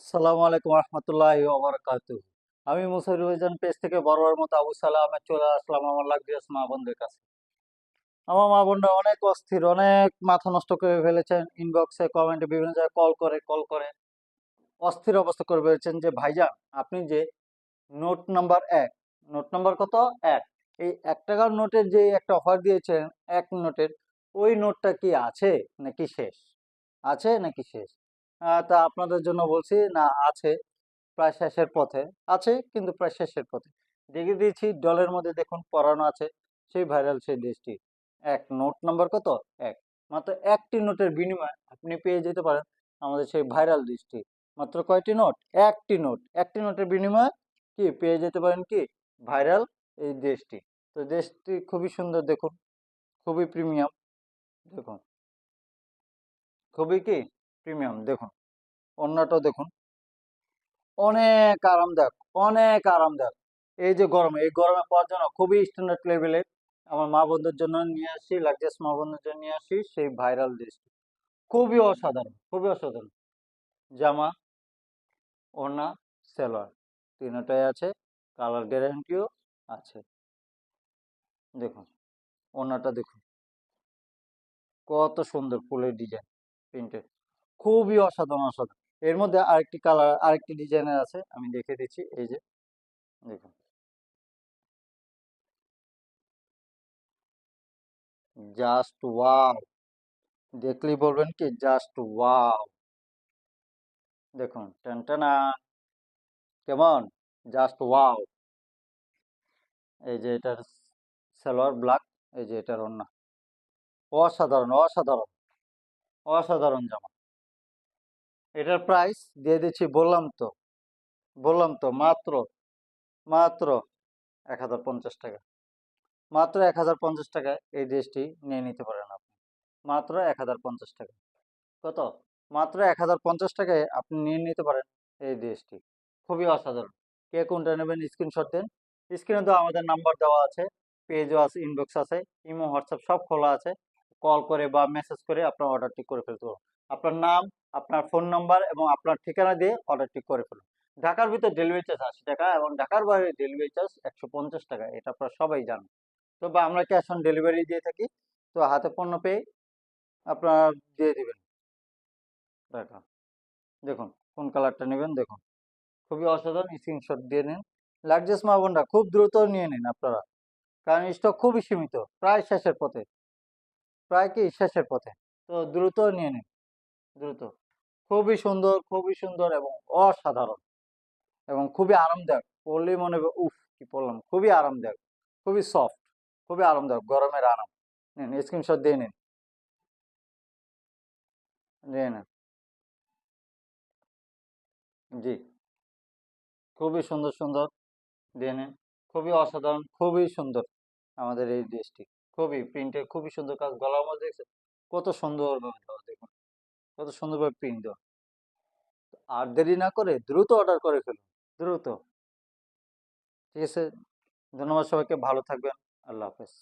আসসালামু আলাইকুম রহমতুল্লাহি ওয়া বারাকাতুহু। আমি মুসাইরুল মিজান পেজ থেকে বরাবর মতো আবু সালামে চলে আসলাম আমার লাক্সারিয়াস মা বোনদের কাছে। আমার মা বোনরা অনেক অস্থির, অনেক মাথা নষ্ট করে ফেলেছেন। ইনবক্সে, কমেন্টে বিভিন্ন জায়গায় কল করে অস্থির অবস্থা করে ফেলেছেন যে ভাইজান, আপনি যে নোট নাম্বার ১, নোট নাম্বার কত? ১, এই ১ টাকার নোটের যে একটা অফার দিয়েছেন ১ নোটের, ওই নোটটা কি আছে নাকি শেষ? আছে নাকি শেষ? তা আপনাদের জন্য বলছি না, আছে, প্রায় শেষের পথে। আছে কিন্তু প্রায় শেষের পথে। দেখিয়ে দিয়েছি, ডলের মধ্যে দেখুন পড়ানো আছে, সেই ভাইরাল সেই দেশটি। ১, নোট নাম্বার কত? ১। মাত্র ১টি নোটের বিনিময়ে আপনি পেয়ে যেতে পারেন আমাদের সেই ভাইরাল দেশটি। মাত্র কয়টি নোট? ১টি নোট। ১টি নোটের বিনিময়ে কি পেয়ে যেতে পারেন? কি ভাইরাল এই দেশটি। তো দেশটি খুবই সুন্দর দেখুন, খুবই প্রিমিয়াম দেখুন, খুবই কি প্রিমিয়াম দেখুন। অন্যটাও দেখুন, অনেক আরামদায়ক, অনেক আরামদায়ক। এই যে গরমে, এই গরমে পড়ার জন্য খুবই স্ট্যান্ডার্ড লেভেলের আমার মা বোনদের জন্য নিয়ে আসি, লাক্সারিয়াস মা বোনদের জন্য নিয়ে আসি সেই ভাইরাল ড্রেসটি। খুবই অসাধারণ, খুবই অসাধারণ। জামা, ওড়না, সালোয়ার তিনটাই আছে, কালার গ্যারান্টিও আছে। দেখুন ওড়নাটা দেখুন, কত সুন্দর ফুলের ডিজাইন, প্রিন্টেড, খুবই অসাধারণ অসাধারণ। এর মধ্যে আরেকটি কালার, আরেকটি ডিজাইনের আছে, আমি দেখে দিচ্ছি। এই যে দেখুন, জাস্ট ওয়াও, দেখলেই বলবেন কি জাস্ট ওয়াও। দেখুন টেনটেনা, কেমন, জাস্ট ওয়াও। এই যে এটার সালোয়ার ব্ল্যাক, এই যে এটার ওড়না, অসাধারণ অসাধারণ অসাধারণ জামা। এটার প্রাইস দিয়ে দিচ্ছি, বললাম তো মাত্র মাত্র ১,০৫০ টাকা। মাত্র ১,০৫০ টাকায় এই ড্রেসটি নিয়ে নিতে পারেন আপনি। মাত্র ১,০৫০ টাকা। কত? মাত্র ১,০৫০ টাকায় আপনি নিয়ে নিতে পারেন এই ড্রেসটি। খুবই অসাধারণ। কে কোনটা নেবেন স্ক্রিনশট দেন। স্ক্রিনে তো আমাদের নাম্বার দেওয়া আছে, পেজও আছে, ইনবক্স আছে, ইমো, হোয়াটসঅ্যাপ সব খোলা আছে। কল করে বা মেসেজ করে আপনার অর্ডারটি করে ফেলতে হবে। আপনার নাম, আপনার ফোন নাম্বার এবং আপনার ঠিকানা দিয়ে অর্ডারটি করে ফেলুন। ঢাকার ভিতর ডেলিভারি চার্জ ৮০ টাকা এবং ঢাকার বাইরে ডেলিভারি চার্জ ১৫০ টাকা। এটা আপনারা সবাই জানেন। তবে আমরা ক্যাশ অন ডেলিভারি দিয়ে থাকি। তো হাতে পণ্য পেয়ে আপনারা দিয়ে দিবেন টাকা। দেখুন কোন কালারটা নেবেন দেখুন, খুবই অসাধারণ। স্ক্রিনশট দিয়ে নিন। লাক্সারিয়াস মা বোনরা খুব দ্রুত নিয়ে নিন আপনারা, কারণ স্টক খুবই সীমিত, প্রায় শেষের পথে, প্রায় কি শেষের পথে। তো দ্রুত নিয়ে নিন, দ্রুত। খুবই সুন্দর এবং অসাধারণ এবং খুবই আরামদায়ক। পরলেই মনে হবে উফ কি পরলাম। খুবই আরামদায়ক, খুবই সফট, খুবই আরামদায়ক, গরমের আরাম। নিন স্ক্রিনশট দিয়ে নিন, নিয়ে নিন। জি, খুবই সুন্দর সুন্দর, দিয়ে নিন। খুবই অসাধারণ, খুবই সুন্দর আমাদের এই ড্রেসটি। খুবই প্রিন্টে খুবই সুন্দর কাজ, গলার মধ্যে দেখছেন কত সুন্দরভাবে দেওয়া, দেখুন কত সুন্দরভাবে প্রিন্ট দেওয়া। আর দেরি না করে দ্রুত অর্ডার করে ফেলুন, দ্রুত। ঠিক আছে, ধন্যবাদ সবাইকে, ভালো থাকবেন। আল্লাহ হাফেজ।